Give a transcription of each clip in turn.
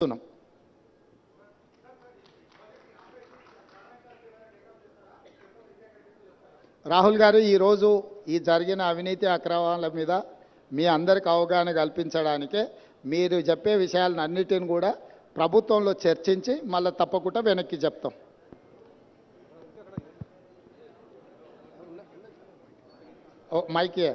చేస్తున్నాం. రాహుల్ గారు ఈరోజు ఈ జరిగిన అవినీతి అక్రమాల మీద మీ అందరికి అవగాహన కల్పించడానికే మీరు చెప్పే విషయాలను అన్నిటిని కూడా ప్రభుత్వంలో చర్చించి మళ్ళీ తప్పకుండా వెనక్కి చెప్తాం. మైకే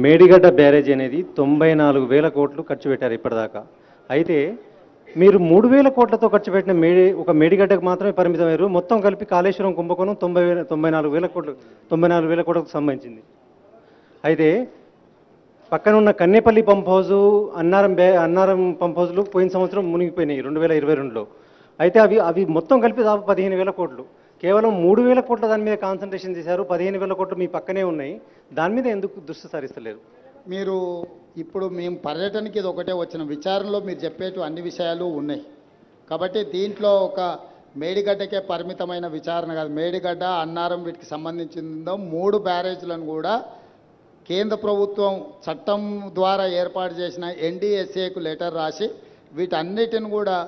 మేడిగడ్డ బ్యారేజ్ అనేది 94,000 కోట్లు ఖర్చు పెట్టారు ఇప్పటిదాకా. అయితే మీరు 3,000 కోట్లతో ఖర్చు పెట్టిన ఒక మేడిగడ్డకు మాత్రమే పరిమితమయ్యారు. మొత్తం కలిపి కాళేశ్వరం కుంభకోణం 94,000 కోట్లు 94,000 కోట్లకు సంబంధించింది. అయితే పక్కన ఉన్న Kannepalli pump house Annaram pump హౌజులు పోయిన సంవత్సరం మునిగిపోయినాయి 2022లో. అయితే అవి మొత్తం కలిపి దాదాపు 15,000 కోట్లు. కేవలం 3,000 కోట్ల దాని మీద కాన్సన్ట్రేషన్ చేశారు. 15,000 కోట్లు మీ పక్కనే ఉన్నాయి. దాని మీద ఎందుకు దృష్టి సారిస్తలేరు? మీరు ఇప్పుడు మేము పర్యటనకి ఇది ఒకటే వచ్చిన విచారణలో మీరు చెప్పేటు అన్ని విషయాలు ఉన్నాయి కాబట్టి దీంట్లో ఒక మేడిగడ్డకే పరిమితమైన విచారణ కాదు. మేడిగడ్డ అన్నారం వీటికి సంబంధించిందో 3 బ్యారేజ్లను కూడా కేంద్ర ప్రభుత్వం చట్టం ద్వారా ఏర్పాటు చేసిన ఎన్డీఎస్ఏకు లెటర్ రాసి వీటన్నిటిని కూడా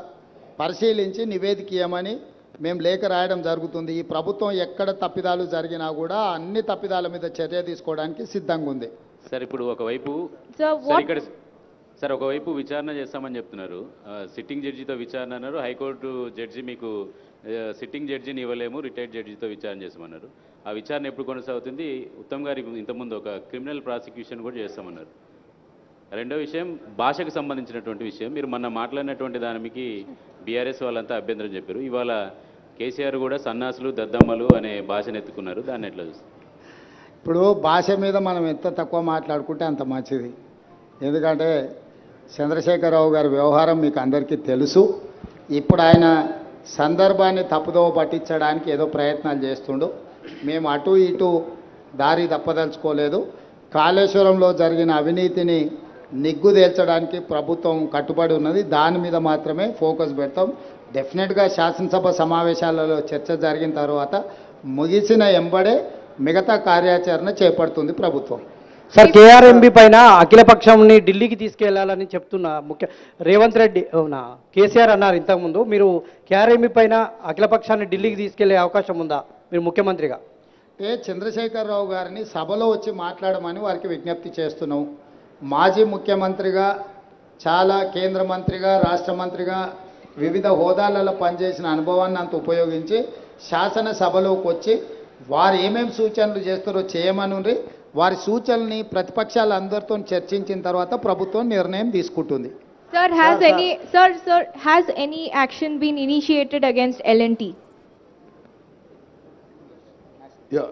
పరిశీలించి నివేదిక ఇవ్వమని మేము లేఖ రాయడం జరుగుతుంది. ఈ ప్రభుత్వం ఎక్కడ తప్పిదాలు జరిగినా కూడా అన్ని తప్పిదాల మీద చర్య తీసుకోవడానికి సిద్ధంగా ఉంది. సార్ ఇప్పుడు ఒకవైపు ఒకవైపు విచారణ చేస్తామని చెప్తున్నారు. సిట్టింగ్ జడ్జితో విచారణ అన్నారు. హైకోర్టు జడ్జి మీకు సిట్టింగ్ జడ్జిని ఇవ్వలేము, రిటైర్డ్ జడ్జితో విచారణ చేస్తామన్నారు. ఆ విచారణ ఎప్పుడు కొనసాగుతుంది? ఉత్తమ్ గారి ఇంతకుముందు ఒక క్రిమినల్ ప్రాసిక్యూషన్ కూడా చేస్తామన్నారు. రెండో విషయం భాషకు సంబంధించినటువంటి విషయం. మీరు మొన్న మాట్లాడినటువంటి దానికి బీఆర్ఎస్ వాళ్ళంతా అభ్యంతరం చెప్పారు. ఇవాళ కేసీఆర్ కూడా సన్నాసులు దద్దమ్మలు అనే భాషను ఎత్తుకున్నారు. దాన్ని ఎట్లా చూస్తారు? ఇప్పుడు భాష మీద మనం ఎంత తక్కువ మాట్లాడుకుంటే అంత మంచిది. ఎందుకంటే చంద్రశేఖరరావు గారి వ్యవహారం మీకు అందరికీ తెలుసు. ఇప్పుడు ఆయన సందర్భాన్ని తప్పుదోవ పట్టించడానికి ఏదో ప్రయత్నాలు చేస్తుండు. మేము అటు ఇటు దారి తప్పదలుచుకోలేదు. కాళేశ్వరంలో జరిగిన అవినీతిని నిగ్గుదేల్చడానికి ప్రభుత్వం కట్టుబడి ఉన్నది. దాని మీద మాత్రమే ఫోకస్ పెడతాం. డెఫినెట్గా శాసనసభ సమావేశాలలో చర్చ జరిగిన తర్వాత ముగిసిన ఎంబడే మిగతా కార్యాచరణ చేపడుతుంది ప్రభుత్వం. సార్, కేఆర్ఎంబి పైన అఖిలపక్షంని ఢిల్లీకి తీసుకెళ్లాలని చెప్తున్న రేవంత్ రెడ్డి కేసీఆర్ అన్నారు ఇంతకుముందు. మీరు కేఆర్ఎంబి పైన అఖిలపక్షాన్ని ఢిల్లీకి తీసుకెళ్లే అవకాశం ఉందా మీరు ముఖ్యమంత్రిగా? చంద్రశేఖరరావు గారిని సభలో వచ్చి మాట్లాడమని వారికి విజ్ఞప్తి చేస్తున్నాం. మాజీ ముఖ్యమంత్రిగా, చాలా కేంద్ర మంత్రిగా, రాష్ట్ర మంత్రిగా వివిధ హోదాలలో పనిచేసిన అనుభవాన్ని అంత ఉపయోగించి శాసనసభలోకి వచ్చి వారు ఏమేమి సూచనలు చేస్తారో చేయమని వారి సూచనల్ని ప్రతిపక్షాల అందరితో చర్చించిన తర్వాత ప్రభుత్వం నిర్ణయం తీసుకుంటుంది. Sir, has any action been initiated against L&T? Yeah.